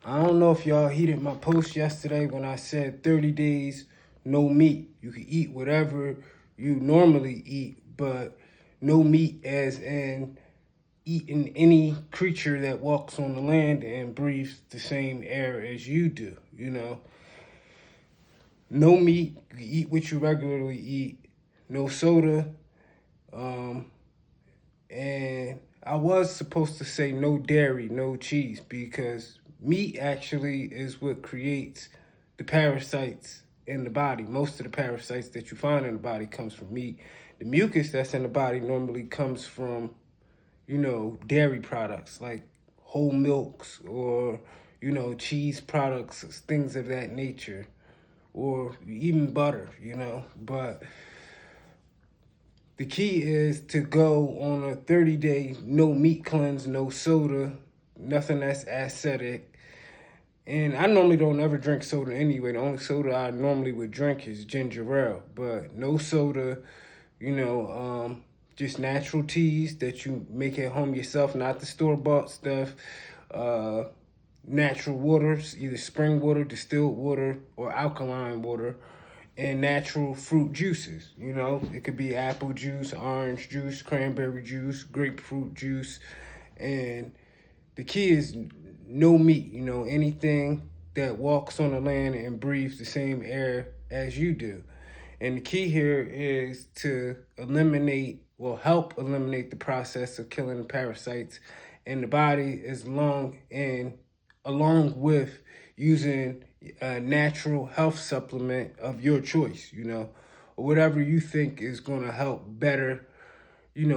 I don't know if y'all heeded my post yesterday when I said 30 days, no meat. You can eat whatever you normally eat, but no meat as in eating any creature that walks on the land and breathes the same air as you do, No meat, you can eat what you regularly eat, no soda, um, and I was supposed to say no dairy, no cheese, because meat actually is what creates the parasites in the body. Most of the parasites that you find in the body comes from meat. The mucus that's in the body normally comes from, dairy products like whole milks or, cheese products, things of that nature, or even butter, But the key is to go on a 30-day no meat cleanse, no soda, nothing that's acidic. And I normally don't ever drink soda anyway. The only soda I normally would drink is ginger ale, but no soda, you know, um, just natural teas that you make at home yourself, not the store-bought stuff. Uh, Natural waters, either spring water, distilled water, or alkaline water, and natural fruit juices. It could be apple juice, orange juice, cranberry juice, grapefruit juice. And the key is no meat, anything that walks on the land and breathes the same air as you do. And the key here is to eliminate, well, help eliminate the process of killing the parasites in the body, along with using a natural health supplement of your choice, or whatever you think is going to help better,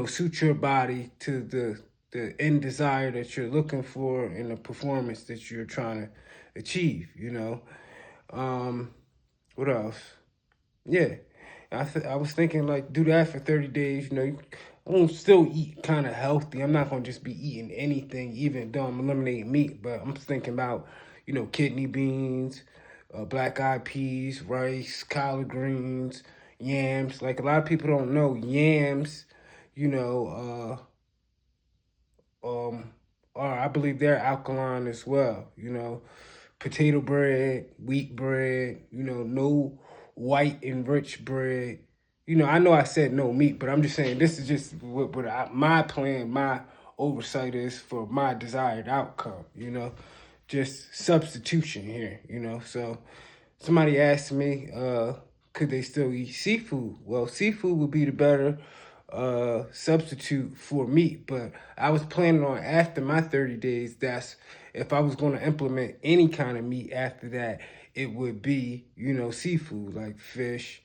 suit your body to the end desire that you're looking for and the performance that you're trying to achieve. What else? Yeah, I was thinking like do that for 30 days. I won't still eat kind of healthy. I'm not gonna just be eating anything, even though I'm eliminating meat. But I'm thinking about kidney beans, black eyed peas, rice, collard greens, yams. Like a lot of people don't know yams. You know, are I believe they're alkaline as well. Potato bread, wheat bread. No white enriched bread. I know I said no meat, but I'm just saying this is just my plan, my oversight is for my desired outcome. Just substitution here. So somebody asked me, could they still eat seafood? Well, seafood would be the better substitute for meat, but I was planning on after my 30 days, that's if I was going to implement any kind of meat after that, it would be, seafood like fish,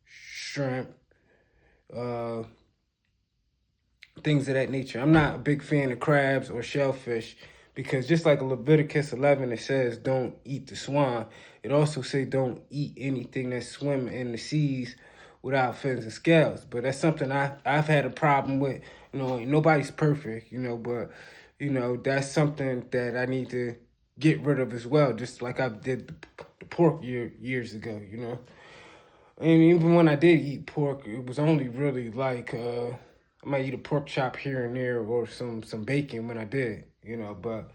shrimp, uh, things of that nature. I'm not a big fan of crabs or shellfish because just like Leviticus 11, it says don't eat the swine. It also say don't eat anything that swim in the seas without fins and scales. But that's something I've had a problem with. Nobody's perfect, but that's something that I need to get rid of as well. Just like I did the pork years ago. And even when I did eat pork, it was only really like I might eat a pork chop here and there or some bacon when I did, but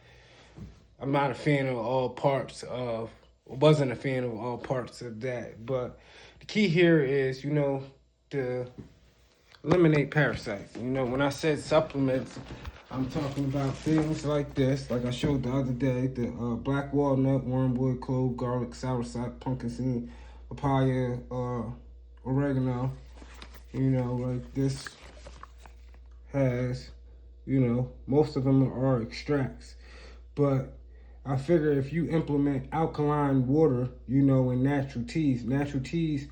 I'm not a fan of all parts of wasn't a fan of all parts of that. But the key here is, to eliminate parasites. When I said supplements, I'm talking about things like this, like I showed the other day, the black walnut, wormwood, clove, garlic, soursop, pumpkin seed, papaya, oregano. Like this has, most of them are extracts. But I figure if you implement alkaline water, and natural teas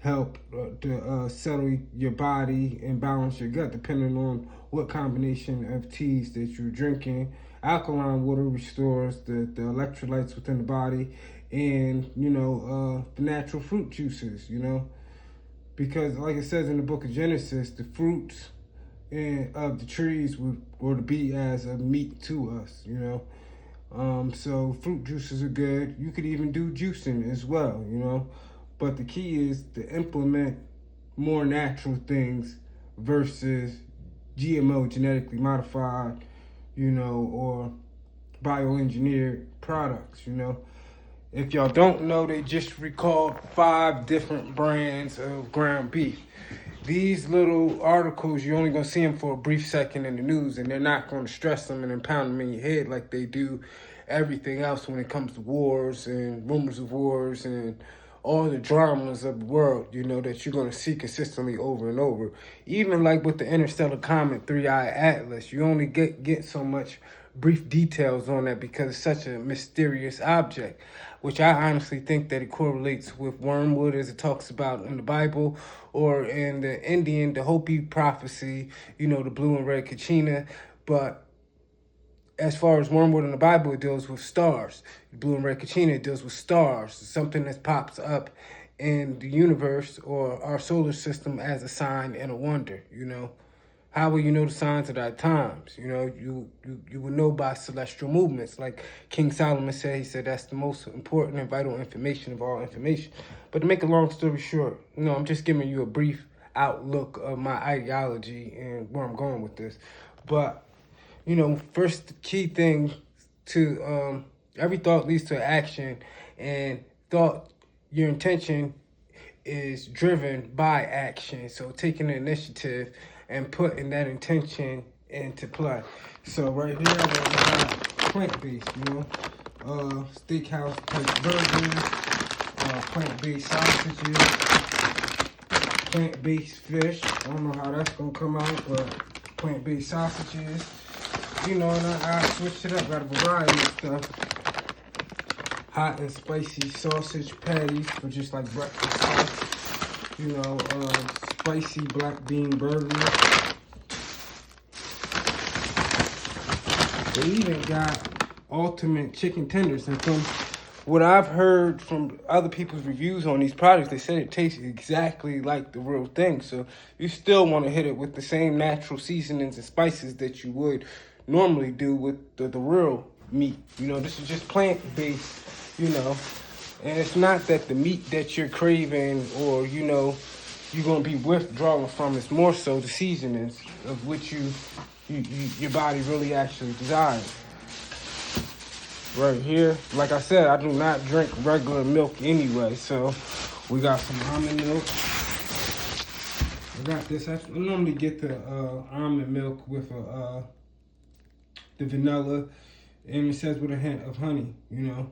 help to settle your body and balance your gut depending on what combination of teas that you're drinking. Alkaline water restores the electrolytes within the body and, the natural fruit juices, because like it says in the book of Genesis, the fruits of the trees were to be as a meat to us, so fruit juices are good. You could even do juicing as well, But the key is to implement more natural things versus GMO, genetically modified, or bioengineered products, you know. If y'all don't know, they just recalled 5 different brands of ground beef. These little articles, you're only going to see them for a brief second in the news, and they're not going to stress them and impound them in your head like they do everything else when it comes to wars and rumors of wars and all the dramas of the world, you know, that you're going to see consistently over and over. Even like with the interstellar comet 3-Eye Atlas, you only get so much brief details on that because it's such a mysterious object, which I honestly think that it correlates with wormwood as it talks about in the Bible or in the Indian, the Hopi prophecy, you know, the blue and red kachina. But as far as wormwood in the Bible, it deals with stars. Blue and red kachina, it deals with stars, something that pops up in the universe or our solar system as a sign and a wonder, you know. How will you know the signs of thy times? You know, you will know by celestial movements. Like King Solomon said, he said that's the most important and vital information of all information. But to make a long story short, you know, I'm just giving you a brief outlook of my ideology and where I'm going with this. But you know, first the key thing to every thought leads to action, and thought, your intention is driven by action. So taking the initiative and putting that intention into play. So right here, I got plant-based, you know, steakhouse type burgers, plant-based sausages, plant-based fish. I don't know how that's gonna come out, but plant-based sausages. You know, and I switched it up, got a variety of stuff. Hot and spicy sausage patties for just like breakfast stuff. You know, spicy black bean burgers. They even got ultimate chicken tenders. And from what I've heard from other people's reviews on these products, they said it tastes exactly like the real thing. So you still want to hit it with the same natural seasonings and spices that you would normally do with the real meat. You know, this is just plant-based, you know. And it's not that the meat that you're craving or, you know, you're going to be withdrawing from. It's more so the seasonings of which your body really actually desires. Right here, like I said, I do not drink regular milk anyway, so we got some almond milk. I got this. I normally get the almond milk with the vanilla, and it says with a hint of honey, you know.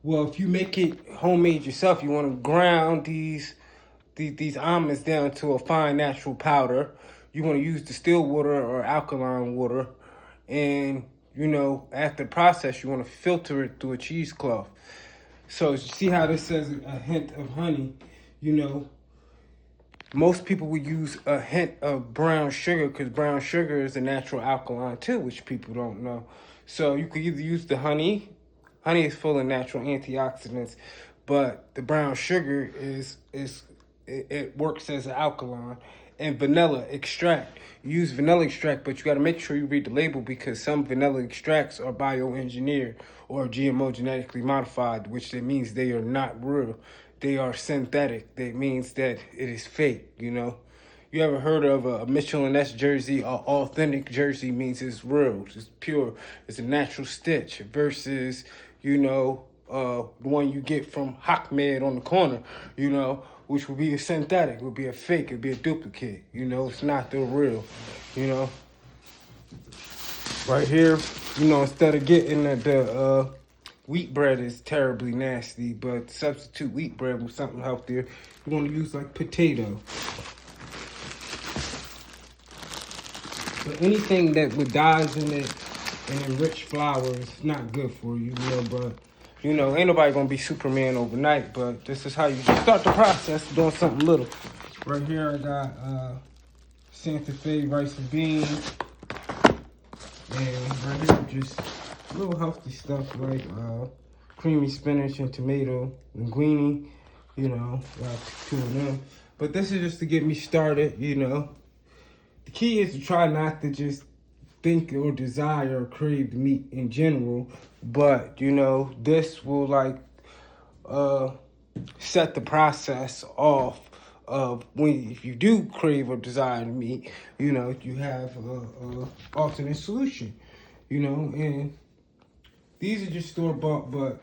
Well, if you make it homemade yourself, you want to ground these almonds down to a fine natural powder. You want to use distilled water or alkaline water, and you know, after the process, you want to filter it through a cheesecloth. So you see how this says a hint of honey, you know. Most people would use a hint of brown sugar because brown sugar is a natural alkaline too, which people don't know. So you could either use the honey. Honey is full of natural antioxidants, but the brown sugar it works as an alkaline. And vanilla extract. You use vanilla extract, but you got to make sure you read the label because some vanilla extracts are bioengineered or GMO genetically modified, which that means they are not real. They are synthetic. That means that it is fake, you know. You ever heard of a Michelin S jersey? An authentic jersey means it's real, it's pure, it's a natural stitch versus, you know, the one you get from Hockmed on the corner, you know, which would be a synthetic, would be a fake, it'd be a duplicate, you know, it's not the real, you know. Right here, you know, instead of getting the wheat bread is terribly nasty, but substitute wheat bread with something healthier. You want to use like potato. But anything that with dyes in it and enriched flour is not good for you, you know, but you know, ain't nobody gonna be Superman overnight, but this is how you start the process of doing something little. Right here I got Santa Fe rice and beans. And right here just little healthy stuff like creamy spinach and tomato linguine, you know, got 2 of them. But this is just to get me started, you know. The key is to try not to just think or desire or crave meat in general, but you know, this will like set the process off of when if you do crave or desire meat, you know, you have a alternate solution, you know. And These are just store-bought, but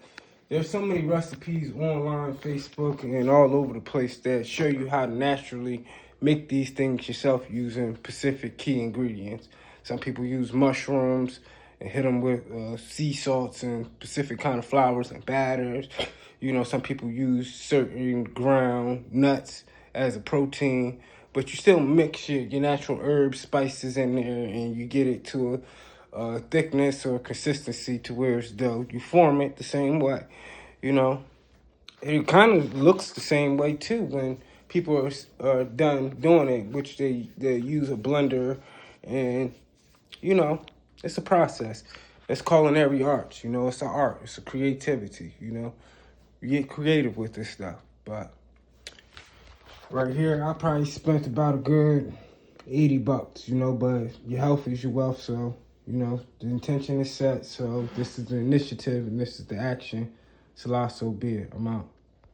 there's so many recipes online, Facebook, and all over the place that show you how to naturally make these things yourself using specific key ingredients. Some people use mushrooms and hit them with sea salts and specific kind of flours and batters. You know, some people use certain ground nuts as a protein, but you still mix your natural herbs, spices in there, and you get it to a thickness or consistency to where it's dough. You form it the same way, you know. It kind of looks the same way too when people are done doing it, which they use a blender, and you know, it's a process. It's culinary arts, you know. It's an art. It's a creativity, you know. You get creative with this stuff, but right here, I probably spent about a good $80, you know, but your health is your wealth, so, you know, the intention is set, so this is the initiative and this is the action. So, so be it. I'm out.